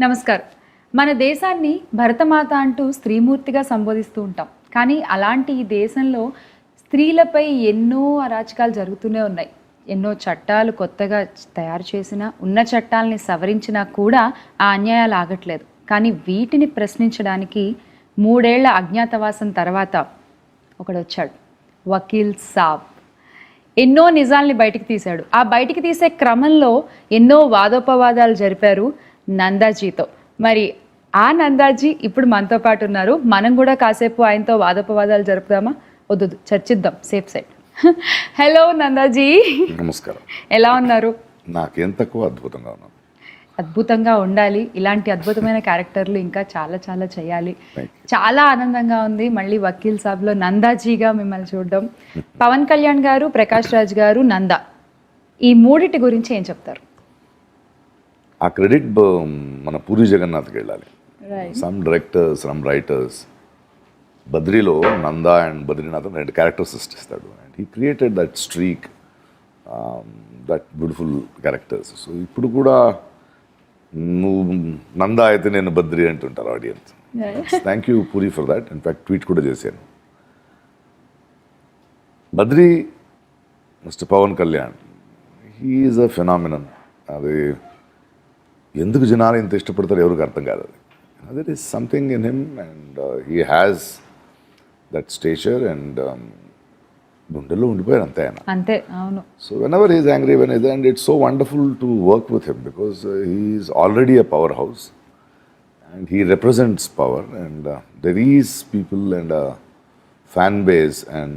నమస్కారం. మన దేశాన్ని భరతమాత అంటూ స్త్రీమూర్తిగా సంబోధిస్తూ ఉంటాం. కానీ అలాంటి ఈ దేశంలో స్త్రీలపై ఎన్నో అరాచకాలు జరుగుతూనే ఉన్నాయి. ఎన్నో చట్టాలు కొత్తగా తయారు చేసినా, ఉన్న చట్టాలని సవరించినా కూడా ఆ అన్యాయాలు ఆగట్లేదు. కానీ వీటిని ప్రశ్నించడానికి 3 ఏళ్ల అజ్ఞాతవాసం తర్వాత ఒకడొచ్చాడు, వకీల్ సాబ్. ఎన్నో నిజాల్ని బయటికి తీశాడు. ఆ బయటికి తీసే క్రమంలో ఎన్నో వాదోపవాదాలు జరిపారు నందాజీతో. మరి ఆ నందాజీ ఇప్పుడు మనతో పాటు ఉన్నారు. మనం కూడా కాసేపు ఆయనతో వాదోపవాదాలు జరుపుదామా? వద్దు, చర్చిద్దాం, సేఫ్ సైడ్. హలో నందాజీ. నమస్కారం. ఎలా ఉన్నారు? నాకేం తక్కువ, అద్భుతంగా ఉన్నాను. అద్భుతంగా ఉండాలి. ఇలాంటి అద్భుతమైన క్యారెక్టర్లు ఇంకా చాలా చాలా చేయాలి. చాలా ఆనందంగా ఉంది మళ్ళీ వకీల్ సాబ్లో నందాజీగా మిమ్మల్ని చూడడం. పవన్ కళ్యాణ్ గారు, ప్రకాష్ రాజ్ గారు, నందా, ఈ మూడిటి గురించి ఏం చెప్తారు? ఆ క్రెడిట్ మన పూరి జగన్నాథ్కి వెళ్ళాలి. సమ్ డైరెక్టర్స్, సమ్ రైటర్స్, బద్రీలో నందా అండ్ బద్రీనాథ్ 2 క్యారెక్టర్స్ సృష్టిస్తాడు. And he created that streak, that beautiful characters. So ఇప్పుడు కూడా నువ్వు నందా అయితే నేను బద్రీ అంటుంటారు audience. Thank you Puri for that. In fact tweet కూడా చేశాను. Badri mister Pawan Kalyan, he is a phenomenon. అది ఎందుకు జనాలు ఇంత ఇష్టపడతారు ఎవరికి అర్థం కాదు. అది that is something in him and he has that stature and గుండెల్లో ఉండిపోయారు అంతే ఆయన. అంతే, అవును. So whenever he is angry, and it's so wonderful to work with him because he is already a powerhouse and he represents power and there is people and a fan base and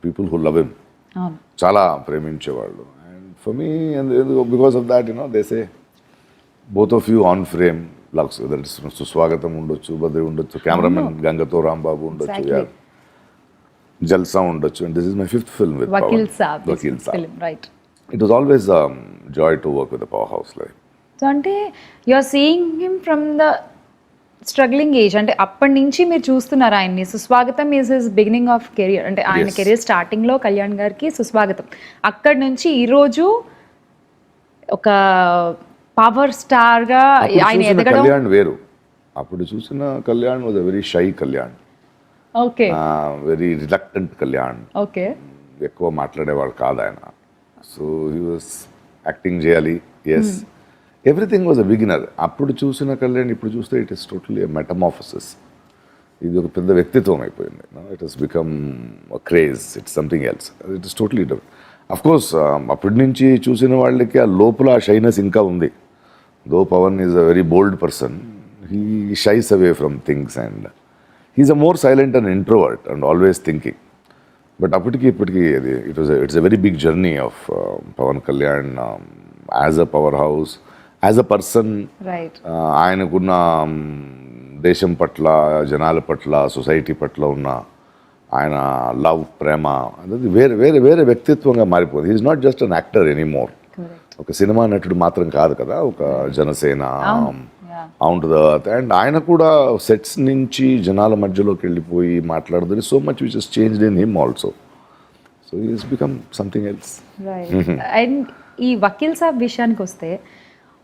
people who love him. అవును, చాలా ప్రేమించేవాళ్ళు. And for me, and because of that, you know, they say both of you on frame, looks whether it's సుస్వాగతం ఉండొచ్చు, బద్రి ఉండొచ్చు, cameraman గంగతో Rambabu ఉండొచ్చు, Exactly. జల్సా ఉండొచ్చు. And this is my 5th film with Vakeel Pawan. Saab. Vakil Saab. Right. It was always a joy to work with a powerhouse like. So అంటే you are seeing him from the struggling age. అంటే అప్పటి నుంచి మీరు చూస్తున్నారు ఆయన్ని. Suswagatham is his beginning of career. అంటే ఆయన Yes. Career స్టార్టింగ్లో కళ్యాణ్ గారికి సుస్వాగతం. అక్కడి నుంచి ఈరోజు ఒక పవర్ స్టార్గా అప్పుడు ఆయన చూసిన ఎదగడం. కళ్యాణ్ వేరు. అప్పుడు చూసిన Kalyan was a very shy Kalyan, okay very reluctant Kalyan. Okay. ఎక్కువ మాట్లాడేవాడు కాదు ఆయన. సో హీ వాజ్ యాక్టింగ్ చేయాలి. Yes, everything was a beginner. అప్పుడు చూసిన కళ్యాణ్ ఇప్పుడు చూస్తే ఇట్ ఇస్ టోటలీ మెటమార్ఫసిస్. ఇది ఒక పెద్ద వ్యక్తిత్వం అయిపోయింది. It has become craze, it's something else. It is totally different. Of course అప్పటి నుంచి చూసిన వాళ్ళకి ఆ లోపల ఆ షైనెస్ ఇంకా ఉంది. Though Pawan is a very bold person, he shies away from things and he's a more silent and introvert and always thinking. But ఇప్పటికి అది it's a very big journey of Pawan Kalyan as a powerhouse, as a person. Right. ఆయనకున్న దేశం పట్ల, జనాల పట్ల, society పట్ల ఉన్న ఆయన లవ్, ప్రేమ అనేది వేరే వేరే వేరే వ్యక్తిత్వంగా మారిపోతుంది. He's not just an actor anymore. ఒక సినిమా నటుడు మాత్రం కాదు కదా, ఒక Janasena out the earth. And ఆయన కూడా సెట్స్ నుంచి జనాల మధ్యలోకి వెళ్ళిపోయి మాట్లాడుతుంది. So much which is changed in him also. So he has become something else. Right. And ఈ వకీల్ సాబ్ విషయానికి వస్తే,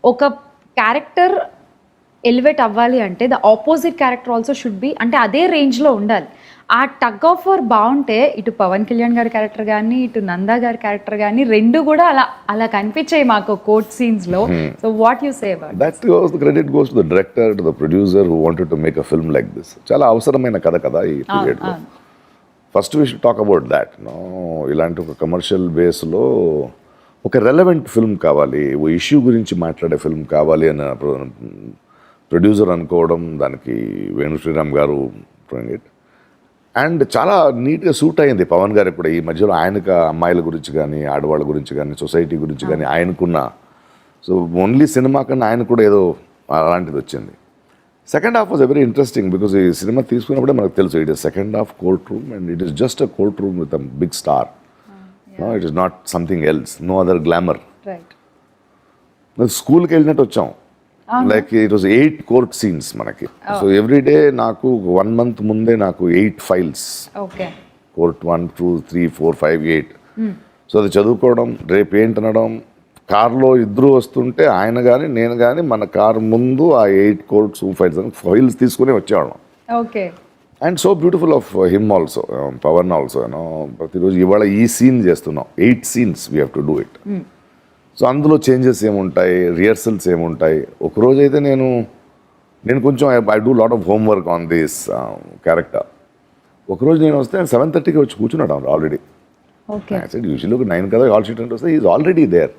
ఒక క్యారెక్టర్ ఎలివేట్ అవ్వాలి అంటే the opposite character also should be, అంటే అదే రేంజ్లో ఉండాలి. ఆ టగ్ ఆఫ్ వార్ బాగుంటే ఇటు పవన్ కళ్యాణ్ గారి క్యారెక్టర్ కానీ, ఇటు నందా గారి క్యారెక్టర్ కానీ, రెండు కూడా అలా అలా కనిపించాయి మాకు కోర్ట్ సీన్స్లో. So what you say about that? The credit goes to the director, to the producer who wanted to make a film like this. చాలా అవసరమైన కథ కదా ఈ పీరియడ్లో. First we should talk about that. ఇలాంటి ఒక కమర్షియల్ బేస్లో ఒక రెలవెంట్ ఫిల్మ్ కావాలి, ఓ ఇష్యూ గురించి మాట్లాడే ఫిల్మ్ కావాలి అని ప్రొడ్యూసర్ అనుకోవడం, దానికి వేణు శ్రీరామ్ గారు ఇట్ అండ్ చాలా నీట్గా సూట్ అయింది పవన్ గారికి కూడా. ఈ మధ్యలో ఆయనకు అమ్మాయిల గురించి కానీ, ఆడవాళ్ళ గురించి కానీ, సొసైటీ గురించి కానీ ఆయనకున్న, సో ఓన్లీ సినిమా కన్నా ఆయన కూడా ఏదో అలాంటిది వచ్చింది. Second half was very interesting because ఈ సినిమా తీసుకున్నప్పుడే మనకు తెలుసు it is second half courtroom and it is just a courtroom with a big star. It is not something else, no other glamour. స్కూల్కి వెళ్ళినట్టు వచ్చాం. Like it was 8 court scenes మనకి. So every day నాకు 1 month ముందే నాకు 8 files, court 1, 2, 3, 4, 5, 8. So అది చదువుకోవడం, రేపు ఏంటనడం, కార్లో ఇద్దరు వస్తుంటే ఆయన కానీ నేను కానీ మన కార్ ముందు ఆ 8 కోట్స్ ఫైల్స్ తీసుకుని వచ్చేవాళ్ళం. Okay. And so beautiful of him also, Pawan also. ప్రతిరోజు ఇవాళ ఈ సీన్ చేస్తున్నాం, 8 scenes we have to do it. So అందులో చేంజెస్ ఏముంటాయి, రిహర్సల్స్ ఏముంటాయి. ఒకరోజు అయితే నేను కొంచెం I do lot of homework on this character. ఒకరోజు నేను వస్తే 7:30కి వచ్చి కూర్చున్నాడు ఆల్రెడీ. ఓకే. యూజువల్లీ ఒక 9 కదా కాల్ షీట్ అంటే వస్తే is already there.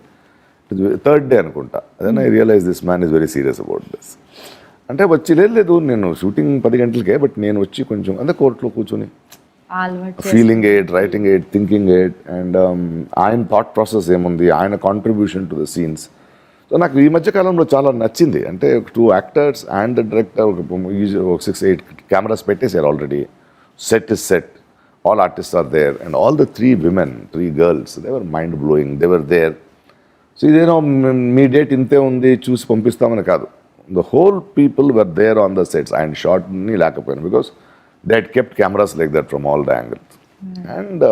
Third day అనుకుంటా. అదే I realize this man is very serious about this. అంటే వచ్చి లేదు నేను షూటింగ్ 10 గంటలకే, బట్ నేను వచ్చి కొంచెం అంటే కోర్టులో కూర్చొని feeling eight, writing eight, thinking eight, and ఆయన థాట్ ప్రాసెస్ ఏముంది, ఆయన contribution to the scenes. So నాకు ఈ మధ్య కాలంలో చాలా నచ్చింది. అంటే 2 actors అండ్ ద డైరెక్టర్ ఒక 6-8 కెమెరాస్ పెట్టేశారు already. Set is set, all artist are there, and all the 3 women, 3 girls, they were mind blowing, they were there. So ఇదేనో మీ డేట్ ఇంతే ఉంది చూసి పంపిస్తామని కాదు. The whole people were there on the sets. ఆయన షార్ట్ని లేకపోయాను because they had kept cameras like that from all the angles. And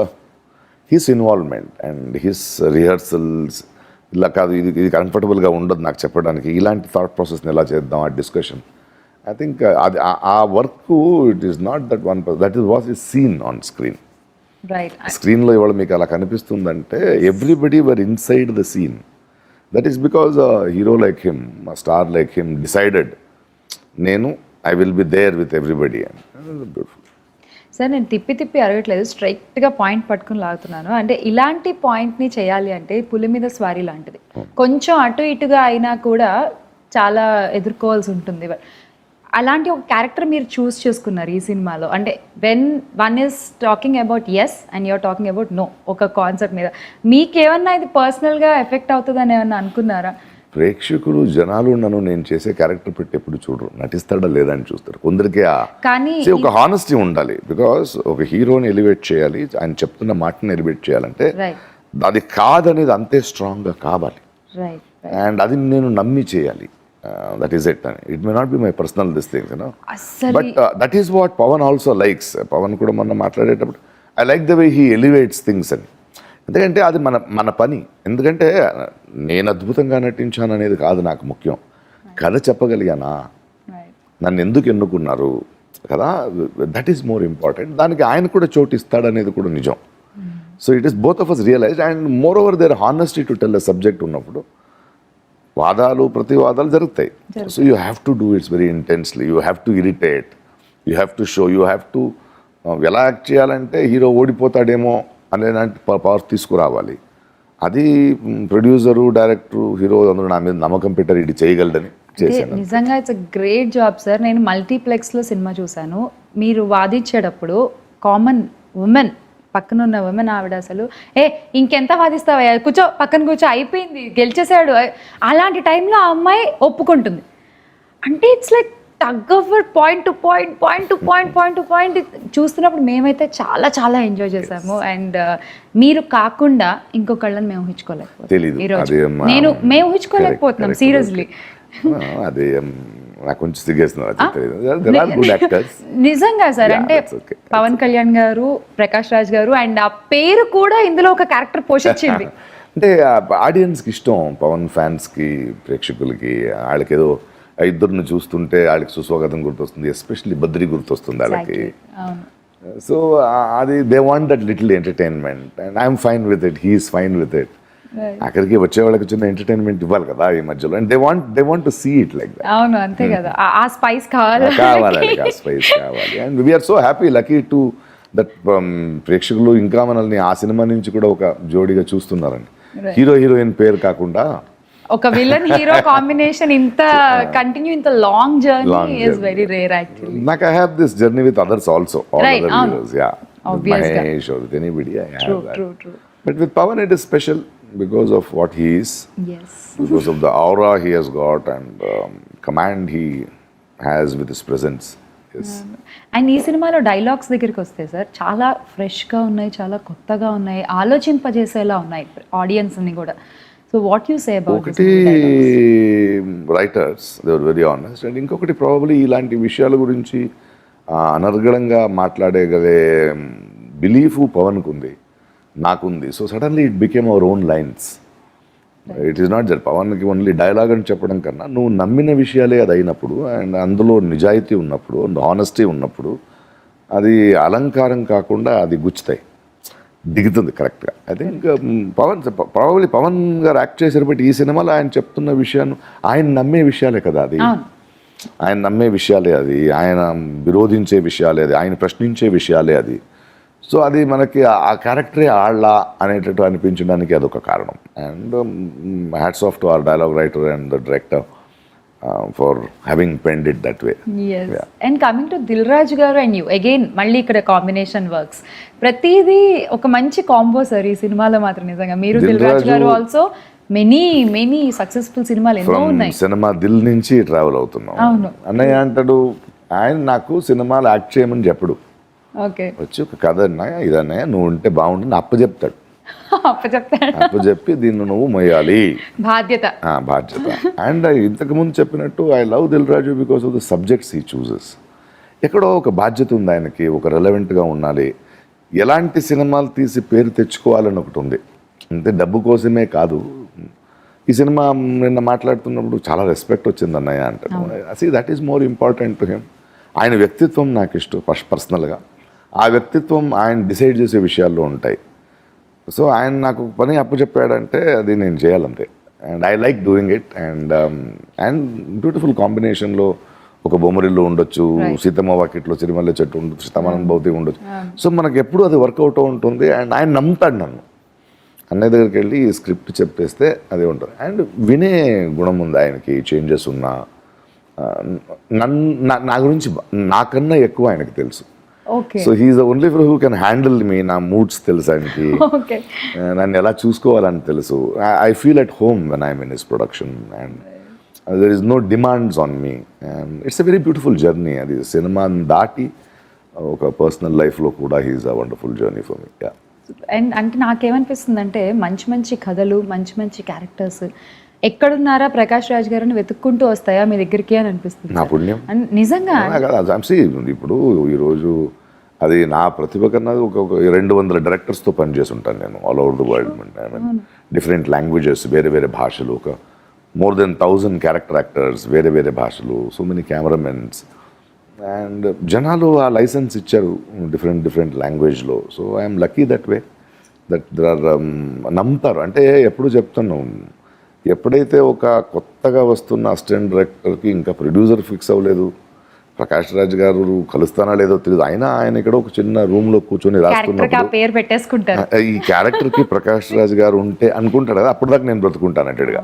his involvement and his rehearsals, ఇలా కాదు ఇది కంఫర్టబుల్గా ఉండదు నాకు చెప్పడానికి, ఇలాంటి థాట్ ప్రాసెస్ని ఎలా చేద్దాం, ఆ డిస్కషన్. ఐ థింక్ అది ఆ work it is not that one, that is what is seen on screen. స్క్రీన్లో ఇవాళ మీకు అలా కనిపిస్తుందంటే everybody were inside the scene. That is because hero like him, star like him decided I will be there with everybody. And beautiful. Sir నేను తిప్పి అడగట్లేదు, స్ట్రైట్గా point పట్టుకుని లాగుతున్నాను. అంటే ఇలాంటి పాయింట్ని చేయాలి అంటే పులి మీద స్వారీ లాంటిది. కొంచెం అటు ఇటుగా అయినా కూడా చాలా ఎదుర్కోవాల్సి ఉంటుంది. అలాంటి ఒక క్యారెక్టర్ మీరు చూస్ చేసుకున్నారు ఈ సినిమాలో. అంటే when one is talking about us and you're talking about no, ఒక కాన్సెప్ట్ మీద మీకేమన్నా ఇది పర్సనల్గా ఎఫెక్ట్ అవుతుందని ఏమన్నా అనుకున్నారా? ప్రేక్షకులు జనాలు నేను చేసే క్యారెక్టర్ పెట్టి ఎప్పుడు చూడరు, నటిస్తాడా లేదా అని చూస్తారు. కొందరికి కానీ ఒక హానెస్టీ ఉండాలి. బికాస్ ఒక హీరోని ఎలివేట్ చేయాలి, ఆయన చెప్తున్న మాటని ఎలివేట్ చేయాలంటే అది కాదనేది అంతే స్ట్రాంగ్గా కావాలి. అండ్ అది నేను నమ్మి చేయాలి. That is it. It may not be my personal this things, but that is what Pavan also likes. Pavan కూడా మొన్న మాట్లాడేటప్పుడు I like the way he elevates things అని. ఎందుకంటే అది మన పని. ఎందుకంటే నేను అద్భుతంగా నటించాను అనేది కాదు నాకు ముఖ్యం, కథ చెప్పగలిగానా, నన్ను ఎందుకు ఎన్నుకున్నారు కదా, దట్ ఈస్ మోర్ ఇంపార్టెంట్. దానికి ఆయన కూడా చోటు ఇస్తాడనేది కూడా నిజం. So it is both of us realized and moreover there honesty to tell the subject ఉన్నప్పుడు ప్రతివాదాలు జరుగుతాయి. So you have to do it's very intensely, you have to irritate, you have to show, you have to ఎలా act చేయాలంటే hero ఓడిపోతాడేమో అనేలాంటి power తీసుకురావాలి. అది producer, director, hero అందరూ నా మీద నమ్మకం పెట్టారు ఇది చేయగలడని చేశాను. నిజంగా it's a great job sir. నేను మల్టీప్లెక్స్లో సినిమా చూశాను. మీరు వాదించేటప్పుడు కామన్ ఉమెన్, పక్కన ఉన్న ఉమెన్ ఆవిడ అసలు ఇంకెంత వాదిస్తావా, కూర్చో పక్కన కూర్చో, అయిపోయింది, గెలిచేసాడు, అలాంటి టైంలో ఆ అమ్మాయి ఒప్పుకుంటుంది. అంటే it's like tug of point to point చూస్తున్నప్పుడు మేమైతే చాలా చాలా ఎంజాయ్ చేసాము. అండ్ మీరు కాకుండా ఇంకొకళ్ళని మేము ఊహించుకోలేకపోతున్నాం. మేము ఊహించుకోలేకపోతున్నాం సీరియస్లీ. అదే నాకు కొంచెం సిగ్గేస్తున్నారు. నిజంగా సార్, అంటే పవన్ కళ్యాణ్ గారు, ప్రకాష్ రాజ్ గారు, అండ్ ఆ పేరు కూడా ఇందులో ఒక క్యారెక్టర్ పోషించింది. అంటే ఆడియన్స్కి ఇష్టం, పవన్ ఫ్యాన్స్కి, ప్రేక్షకులకి. వాళ్ళకి ఏదో ఇద్దరిని చూస్తుంటే వాళ్ళకి సుస్వాగతం గుర్తొస్తుంది, ఎస్పెషల్లీ బద్రి గుర్తొస్తుంది వాళ్ళకి. సో అది they want that little entertainment and I'm fine with it, he is fine with it. అక్కడికి వచ్చే వాళ్ళకి చిన్న ఎంటర్టైన్మెంట్ ఇవ్వాలి కదా ఈ మధ్యలో. And they want to see it like that. అవును, అంతే కదా, ఆ స్పైస్ కావాలి. ఆ స్పైస్ కావాలి. And we're so happy, lucky to that ప్రేక్షకులు ఇంకా మనల్ని ఆ సినిమా నుంచి కూడా ఒక జోడిగా చూస్తున్నారండి. హీరో హీరోయిన్ పేరు కాకుండా ఒక విలన్ హీరో కాంబినేషన్ ఇంత కంటిన్యూ, ఇంత long journey is very rare actually. నాకు I have this journey with others also, all other heroes, yeah, Mahesh or with anybody I have that. True. But with Pawan it is special because of what he is. Yes. Because of the aura he has got and command he has with his presence. Yes. And ఈ సినిమాలో dialogues దగ్గరికి వస్తే sir చాలా ఫ్రెష్గా ఉన్నాయి, చాలా కొత్తగా ఉన్నాయి, ఆలోచింపజేసేలా ఉన్నాయి ఆడియన్స్ని కూడా. So what you say about ఒకటి writers they are very honest and ఇంకొకటి ప్రాబబ్లీ ఇలాంటి విషయాల గురించి అనర్గళంగా మాట్లాడగలే బిలీఫ్ పవన్కు ఉంది, నాకుంది. So suddenly it became our own lines. It is not that పవన్కి ఓన్లీ డైలాగ్ అని చెప్పడం కన్నా నువ్వు నమ్మిన విషయాలే అది అయినప్పుడు అండ్ అందులో నిజాయితీ ఉన్నప్పుడు హానెస్టీ ఉన్నప్పుడు అది అలంకారం కాకుండా అది గుచ్చుతాయి, దిగుతుంది కరెక్ట్గా. ఐ థింక్ ప్రాబబ్లీ పవన్ గారు యాక్ట్ చేశారు, బట్ ఈ సినిమాలో ఆయన చెప్తున్న విషయాన్ని ఆయన నమ్మే విషయాలే కదా అది, ఆయన నమ్మే విషయాలే అది, ఆయన విరోధించే విషయాలే అది, ఆయన ప్రశ్నించే విషయాలే అది. సో అది మనకి ఆ క్యారెక్టరే ఆళ్ళ అనేటట్టు అనిపించడానికి అదొక కారణం. And hats off to our dialogue writer and the director for having penned it that way. And coming to Dil Raju garu and you again, మళ్ళీ ఇక్కడ కాంబినేషన్ వర్క్స్ ప్రతిదీ ఒక మంచి కాంబో సార్ ఈ సినిమాలో మాత్రం. నిజంగా మీరు దిల్ రాజు గారు ఆల్సో మెనీ సక్సెస్ఫుల్ సినిమాలు ఎన్నో ఉన్నాయి. సినిమా దిల్ నుంచి ట్రావెల్ అవుతున్నాం. అన్నయ్య అంటాడు, ఆయన నాకు సినిమాలు యాక్ట్ చేయమని చెప్పడు, వచ్చి ఒక కథ అన్నయ్య ఇదన్నయ్య నువ్వు ఉంటే బాగుంటుంది అప్పచెప్తాడు. అప్పచెప్పి దీన్ని నువ్వు మొయ్యాలి, బాధ్యత. అండ్ ఇంతకు ముందు చెప్పినట్టు I love Dil Raju because of the subjects he chooses. ఎక్కడో ఒక బాధ్యత ఉంది ఆయనకి, ఒక రెలవెంట్గా ఉండాలి, ఎలాంటి సినిమాలు తీసి పేరు తెచ్చుకోవాలని ఒకటి ఉంది, అంతే డబ్బు కోసమే కాదు. ఈ సినిమా నిన్న మాట్లాడుతున్నప్పుడు చాలా రెస్పెక్ట్ వచ్చింది అన్నయ్య అంటాడు. See that is more important to him. ఆయన వ్యక్తిత్వం నాకు ఇష్టం పర్సనల్గా, ఆ వ్యక్తిత్వం ఆయన డిసైడ్ చేసే విషయాల్లో ఉంటాయి. సో ఆయన నాకు పని అప్పచెప్పాడంటే అది నేను చేయాలంతే. And I like doing it. And beautiful కాంబినేషన్లో ఒక బొమ్మరిల్లు ఉండొచ్చు, సీతమ్మ వాకిట్లో చిరుమల్లె చెట్టు ఉండొచ్చు, సమానం భౌతి ఉండొచ్చు. సో మనకు ఎప్పుడు అది వర్కౌట్ ఉంటుంది. అండ్ ఆయన నమ్ముతాడు నన్ను. అన్నయ్య దగ్గరికి వెళ్ళి ఈ స్క్రిప్ట్ చెప్పేస్తే అది ఉంటుంది. అండ్ వినే గుణం ఉంది ఆయనకి, చేంజెస్ ఉన్నా నా గురించి నాకన్నా ఎక్కువ ఆయనకు తెలుసు. So he's the only who can handle me. నా మూడ్స్ తెలుసు ఆయనకి, నన్ను ఎలా చూసుకోవాలని తెలుసు. I feel at home when I'm in his production and there is no demands on me. And it's a very beautiful journey. అది సినిమాని దాటి ఒక పర్సనల్ లైఫ్లో కూడా he's a wonderful journey for me. And అంటే నాకేమనిపిస్తుంది అంటే మంచి మంచి కథలు, మంచి మంచి క్యారెక్టర్స్ ఎక్కడున్నారా ప్రకాష్ రాజ్ గారిని వెతుక్కుంటూ వస్తాయా మీ దగ్గరికి అని అనిపిస్తుంది. నా పుణ్యం నిజంగా. ఇప్పుడు ఈరోజు అది నా ప్రతిభ కన్నా ఒక 200 డైరెక్టర్స్తో పనిచేసి ఉంటాను నేను all over the world. Different languages, వేరే వేరే భాషలు, ఒక మోర్ దెన్ 1000 క్యారెక్టర్ యాక్టర్స్, వేరే వేరే భాషలు, సో మెనీ కెమెరామెన్స్. అండ్ జనాలు ఆ లైసెన్స్ ఇచ్చారు డిఫరెంట్ లాంగ్వేజ్లో. So I'm lucky that way that there are నమ్ముతారు. అంటే ఎప్పుడు చెప్తాను, ఎప్పుడైతే ఒక కొత్తగా వస్తున్న అసిస్టెంట్ డైరెక్టర్కి ఇంకా ప్రొడ్యూసర్ ఫిక్స్ అవ్వలేదు, ప్రకాష్ రాజ్ గారు కలుస్తానా లేదో తెలియదు, ఆయన ఇక్కడ ఒక చిన్న రూమ్లో కూర్చొని రాస్తున్నప్పుడు ఈ క్యారెక్టర్కి ప్రకాష్ రాజ్ గారు ఉంటే అనుకుంటాడు కదా, అప్పటిదాకా నేను బ్రతుకుంటాను అంటేడుగా.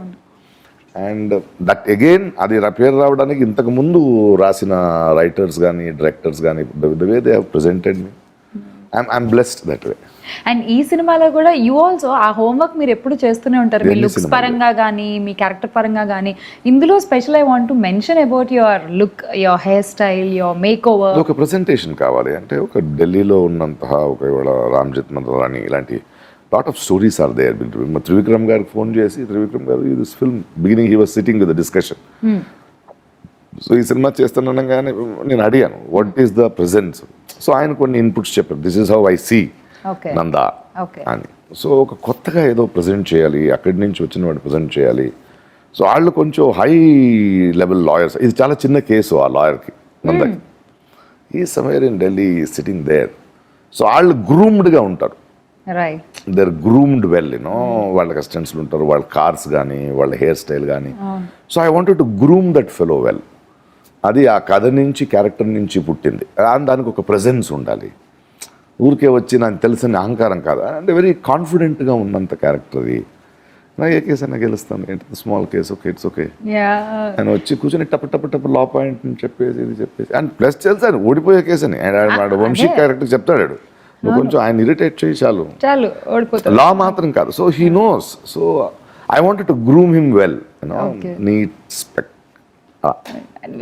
అండ్ దట్ అగైన్ అది పేరు రావడానికి ఇంతకు ముందు రాసిన రైటర్స్ కానీ డైరెక్టర్స్ కానీ the way they have presented me, I'm blessed that way. And ఈ సినిమాలో కూడా యూ ఆల్సో ఆ హోంవర్క్ మీరు ఎప్పుడు చేస్తూనే ఉంటారు, మీ లుక్స్ పరంగా కానీ మీ క్యారెక్టర్ పరంగా కానీ. ఇందులో special I want to mention about your look, your hair style, your makeover. ఒక ప్రెజెంటేషన్ కావాలి అంటే ఒక ఢిల్లీలో ఉన్నంత ఒకవేళ రామ్ జెత్మలాని ఇలాంటి lot of stories are there. Trivikram గారికి ఫోన్ చేసి, త్రివిక్రమ్ గారు this film beginning he was sitting with the discussion. So ఈ సినిమా చేస్తున్నానగానే నేను అడిగాను what is the presence. So ఆయన కొన్ని ఇన్పుట్స్ చెప్పారు, this is how I see Nanda అని. సో ఒక కొత్తగా ఏదో ప్రజెంట్ చేయాలి, అక్కడి నుంచి వచ్చిన వాడు ప్రజెంట్ చేయాలి. సో వాళ్ళు కొంచెం హై లెవెల్ లాయర్స్. ఇది చాలా చిన్న కేసు ఆ లాయర్కి, నందాకి. ఈ సమయం in Delhi sitting there. So వాళ్ళు గ్రూమ్డ్గా ఉంటారు, దర్ గ్రూమ్డ్ వెల్, యూనో. వాళ్ళకి అసిస్టెంట్స్లు ఉంటారు, వాళ్ళ కార్స్ కానీ వాళ్ళ హెయిర్ స్టైల్ కానీ. So I wanted to groom that fellow well. అది ఆ కథ నుంచి, క్యారెక్టర్ నుంచి పుట్టింది. దానికి ఒక ప్రెజెన్స్ ఉండాలి. ఊరికే వచ్చి నాకు తెలిసిన అహంకారం కాదు, అంటే వెరీ కాన్ఫిడెంట్గా ఉన్నంత క్యారెక్టర్ అది. నా ఏ కేసు అయినా గెలుస్తాను, ఏంటి small case, okay it's okay అని వచ్చి కూర్చొని టప్ లా పాయింట్ చెప్పేసి ఇది చెప్పేసి. అండ్ ప్లస్ తెలుసాను ఓడిపోయే కేసు అని. అండ్ వంశీ క్యారెక్టర్ చెప్తాడు, నువ్వు కొంచెం ఆయన ఇరిటేట్ చేయి చాలు ఓడిపోతాడు, లా మాత్రం కాదు. So he knows. So I wanted to groom him well, you know, neat aspect.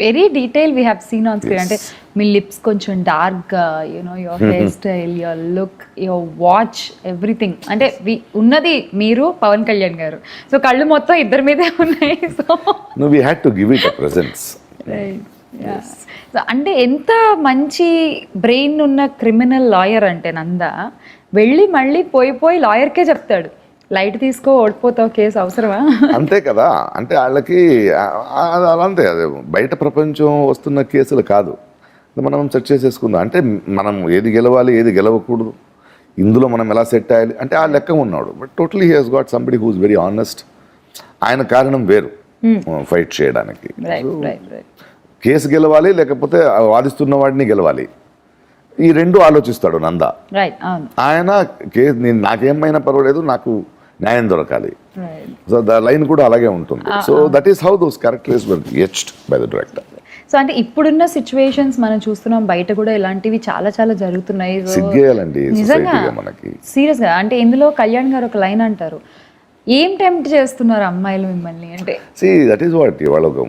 Very detail we have seen on screen. అంటే మీ లిప్స్ కొంచెం dark, you know, your hair style, your look, your watch, everything. అంటే ఉన్నది మీరు, పవన్ కళ్యాణ్ గారు. So కళ్ళు మొత్తం ఇద్దరి మీదే ఉన్నాయి. So we had to give it a presence. So అంటే ఎంత మంచి బ్రెయిన్ ఉన్న క్రిమినల్ లాయర్ అంటే నందా వెళ్ళి మళ్ళీ పోయి లాయర్కే చెప్తాడు, లైట్ తీసుకో ఓడిపోతావు కేసు అవసరమా? అంతే కదా, అంటే వాళ్ళకి అలా అంతే, అదే బయట ప్రపంచం వస్తున్న కేసులు కాదు, మనం సెట్ చేసేసుకుందాం. అంటే మనం ఏది గెలవాలి ఏది గెలవకూడదు, ఇందులో మనం ఎలా సెట్ అయ్యాలి అంటే ఆ లెక్క ఉన్నాడు. But totally he has got somebody who's very honest. ఆయన కారణం వేరు ఫైట్ చేయడానికి. కేసు గెలవాలి లేకపోతే వాదిస్తున్న వాడిని గెలవాలి, ఈ రెండు ఆలోచిస్తాడు నంద. ఆయన నాకేమైనా పర్వాలేదు, నాకు న్యాయం దొరకాలి. సో ద లైన్ కూడా అలాగే ఉంటుంది. So that is how those characters were etched by the director. So అంటే ఇప్పుడున్న సిచ్యువేషన్స్ మనం చూస్తున్నాం, బయట కూడా ఇలాంటివి చాలా చాలా జరుగుతున్నాయి. సిగ్గేయాలండి మనకి సీరియస్ గా. అంటే ఇందులో కళ్యాణ్ గారు ఒక లైన్ అంటారు, ఏం టెంప్ట్ చేస్తున్నారు అమ్మాయిలు మిమ్మల్ని అంటే. దట్ ఈస్ వాట్ ఇవాళ ఒక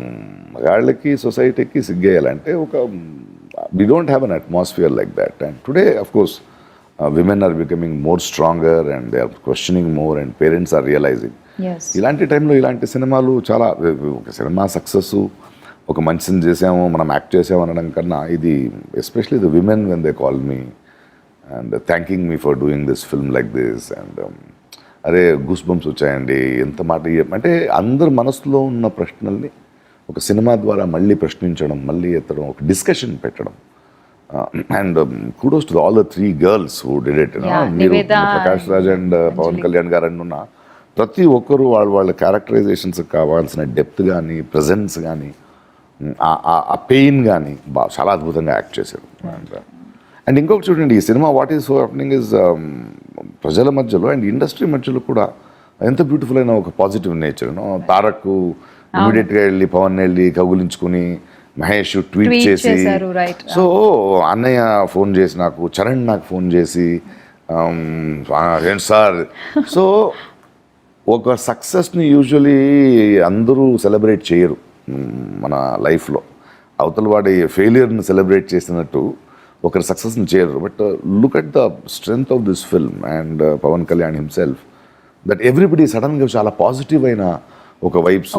మగాళ్ళకి సొసైటీకి సిగ్గేయాలంటే ఒక we don't have an atmosphere like that. And today, of course, women are becoming more stronger and they are questioning more and parents are realizing. ఇలాంటి టైంలో ఇలాంటి సినిమాలు చాలా, ఒక సినిమా సక్సెస్, ఒక మంచి సినిమా చేసాము మనం యాక్ట్ చేసాము అనడం కన్నా, ఇది especially the women when they call me and thanking me for doing this film like this and అరే గూస్ బంప్స్ వచ్చాయండి, ఎంత మాట అంటే అందరు మనసులో ఉన్న ప్రశ్నల్ని ఒక సినిమా ద్వారా మళ్ళీ ప్రశ్నించడం, మళ్ళీ ఎత్తడం, ఒక డిస్కషన్ పెట్టడం. And kudos to all the 3 girls who did it. మీరు ప్రకాష్ రాజ్ అండ్ పవన్ కళ్యాణ్ గారు అన్న ప్రతి ఒక్కరు వాళ్ళ క్యారెక్టరైజేషన్స్ కావాల్సిన డెప్త్ కానీ, ప్రజెన్స్ కానీ, ఆ పెయిన్ కానీ చాలా అద్భుతంగా యాక్ట్ చేశారు. అండ్ ఇంకొకటి చూడండి, ఈ cinema what is so happening is ప్రజల మధ్యలో అండ్ ఇండస్ట్రీ మధ్యలో కూడా ఎంత బ్యూటిఫుల్ అయిన ఒక పాజిటివ్ నేచర్. తారక్ ఇమీడియట్గా వెళ్ళి పవన్ వెళ్ళి కౌగులించుకుని, మహేష్ ట్వీట్ చేసి, సో అన్నయ్య ఫోన్ చేసి నాకు, చరణ్ నాకు ఫోన్ చేసి ఏంటి సార్. సో ఒక సక్సెస్ని యూజువలీ అందరూ సెలబ్రేట్ చేయరు మన లైఫ్లో. అవతల వాడి ఫెయిలియర్ని సెలబ్రేట్ చేసినట్టు ఒకరి సక్సెస్ని చేయరు. But look at the strength of this film and Pavan Kalyan himself, that everybody సడన్గా చాలా పాజిటివ్ అయిన ఒక వైబ్స్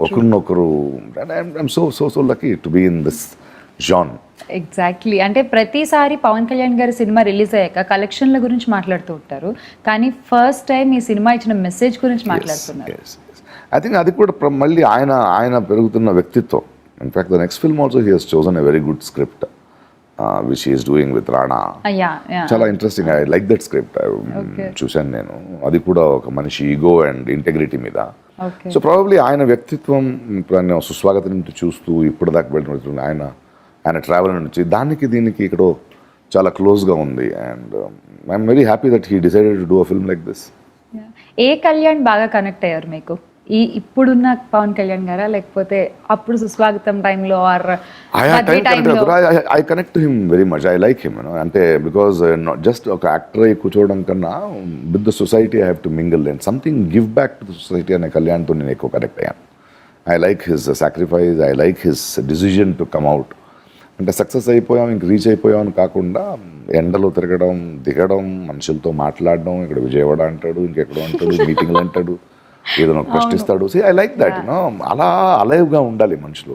ఒకరినొకరు. I'm so lucky to be in this genre. Exactly. అంటే ప్రతిసారి పవన్ కళ్యాణ్ గారి సినిమా రిలీజ్ అయ్యాక కలెక్షన్ల గురించి మాట్లాడుతూ ఉంటారు, కానీ ఫస్ట్ టైం ఈ సినిమా ఇచ్చిన మెసేజ్ గురించి మాట్లాడుతున్నారు. ఐ థింక్ అది కూడా మళ్ళీ ఆయన పెరుగుతున్న వ్యక్తిత్వం. In fact the next film also he has chosen a very good script which he is doing with Rana. చాలా interesting, I like that script. చూశాను నేను. అది కూడా ఒక మనిషి ఈగో అండ్ ఇంటెగ్రిటీ మీద. సో ప్రాబబ్లీ ఆయన వ్యక్తిత్వం ఇప్పుడు ఆయన సుస్వాగతం నుంచి చూస్తూ ఇప్పుడు దాకా వెళ్ళిన ఆయన ట్రావెల్ నుంచి దానికి దీనికి ఇక్కడ చాలా క్లోజ్గా ఉంది. And I'm very happy that he decided to do a film like this. ఏ కళ్యాణ్ బాగా కనెక్ట్ అయ్యారు మీకు? ఇప్పుడున్న పవన్ కళ్యాణ్ గారా లేకపోతే అప్పుడు సుస్వాగతం టైంలో or I connect to him very much. I like him అంటే బికాజ్ నాట్ జస్ట్ ఒక యాక్టర్ అయి కూర్చోవడం కన్నా with the society I have to mingle and something give back to the society అనే కళ్యాణ్తో నేను ఎక్కువ కనెక్ట్ అయ్యాను. I like his sacrifice, I like his decision to come out. అంటే సక్సెస్ అయిపోయాం ఇంక రీచ్ అయిపోయాం అని కాకుండా ఎండలో తిరగడం, దిగడం, మనుషులతో మాట్లాడడం, ఇక్కడ విజయవాడ అంటాడు, ఇంకెక్కడో అంటాడు, మీటింగ్లు అంటాడు, ఏదైనా ప్రశ్నిస్తాడు. See I like that, you know అలా అలైవ్గా ఉండాలి మనుషులు.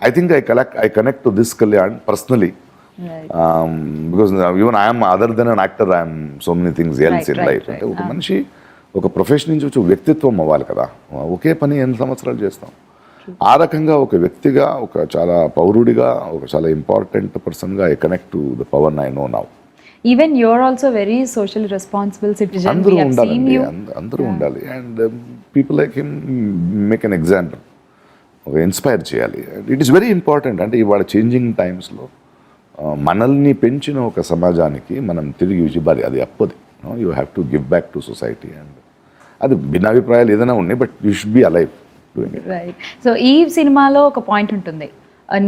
I think I connect to this Kalyan personally because even I'm other than an actor, I'm so many things else in life. అంటే ఒక మనిషి ఒక ప్రొఫెషన్ నుంచి వచ్చి వ్యక్తిత్వం అవ్వాలి కదా. ఒకే పని ఎన్ని సంవత్సరాలు చేస్తాం. ఆ రకంగా ఒక వ్యక్తిగా, ఒక చాలా పౌరుడిగా, ఒక చాలా ఇంపార్టెంట్ పర్సన్గా I connect to the Pawan I know now. Even you are also very social responsible citizen. అందరూ ఉండాలండి, అందరూ ఉండాలి. And people like him make an example, ఒక ఇన్స్పైర్ చేయాలి. It is very important. అంటే ఇవాళ చేంజింగ్ టైమ్స్లో మనల్ని పెంచిన ఒక సమాజానికి మనం తిరిగి ఇవ్వాలి. అది అప్పది. You have to give back to society. అండ్ అది భిన్నాభిప్రాయాలు ఏదైనా ఉన్నాయి, but you should be alive doing it. Right. So ఈ సినిమాలో ఒక పాయింట్ ఉంటుంది,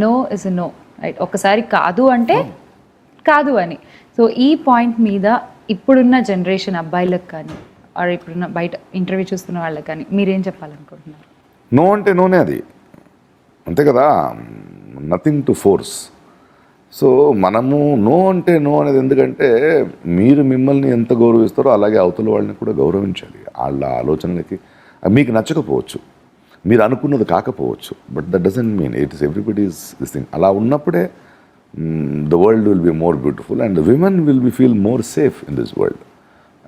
నో ఇస్ నో, రైట్? ఒకసారి కాదు అంటే కాదు అని. సో ఈ పాయింట్ మీద ఇప్పుడున్న జనరేషన్ అబ్బాయిలకు కానీ ఆర్ ఇప్పుడున్న బయట ఇంటర్వ్యూ చూస్తున్న వాళ్ళకి కానీ మీరేం చెప్పాలనుకుంటున్నారు? నో అంటే నోనే, అది అంతే కదా, నథింగ్ టు ఫోర్స్. సో మనము నో అంటే నో అనేది ఎందుకంటే మీరు మిమ్మల్ని ఎంత గౌరవిస్తారో అలాగే అవతల వాళ్ళని కూడా గౌరవించాలి. వాళ్ళ ఆలోచనలకి మీకు నచ్చకపోవచ్చు, మీరు అనుకున్నది కాకపోవచ్చు, but that doesn't mean it is everybody's this thing. అలా ఉన్నప్పుడే the world will be more beautiful and the women will be feel more safe in this world.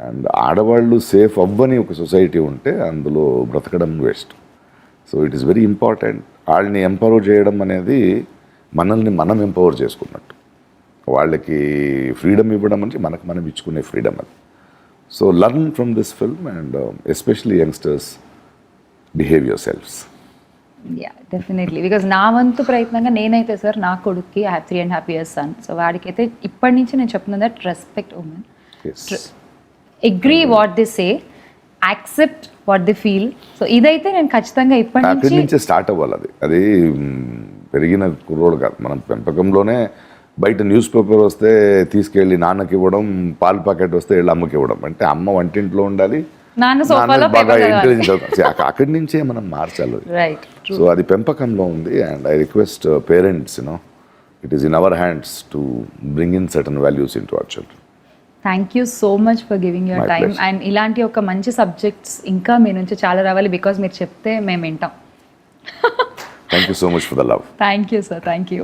And ఆడవాళ్ళు సేఫ్ అవ్వని ఒక సొసైటీ ఉంటే అందులో బ్రతకడం waste. So it is very important. వాళ్ళని empower చేయడం అనేది మనల్ని మనం ఎంపవర్ చేసుకున్నట్టు. వాళ్ళకి ఫ్రీడమ్ ఇవ్వడం అంటే మనకు మనం ఇచ్చుకునే ఫ్రీడమ్ అది. So learn from this film and especially youngsters behave yourselves. Yeah definitely, because నా వంతు ప్రయత్నంగా నేనైతే సార్ నా కొడుక్కి 3.5 years సన్, సో వాడికైతే ఇప్పటి నుంచి నేను చెప్తున్నా that respect women, agree what the say, accept what the feel. So ఇదైతే నేను ఖచ్చితంగా ఇప్పటి అక్కడి నుంచి నుంచే స్టార్ట్ అవ్వాలి. అది పెరిగిన కుర్రోడు కాదు. మనం పెంపకంలోనే బయట న్యూస్ పేపర్ వస్తే తీసుకెళ్ళి నాన్నకి ఇవ్వడం, పాలు ప్యాకెట్ వస్తే వెళ్ళి అమ్మకి ఇవ్వడం. అంటే అమ్మ వంటింట్లో ఉండాలి, నాన్న సోఫాలో బాగా ఇంటెలిజెన్స్. అక్కడి నుంచే మనం మార్చాలి. రైట్. సో అది పెంపకంలో ఉంది. And I request parents, it is in our hands to bring in certain values in to our children. Thank you so much for giving your My time. pleasure. And ఇలాంటి ఒక మంచి subjects ఇంకా మీ నుంచి చాలా రావాలి, బికాజ్ మీరు చెప్తే మేము వింటాం. Thank you so much for the love. Thank you sir, thank you.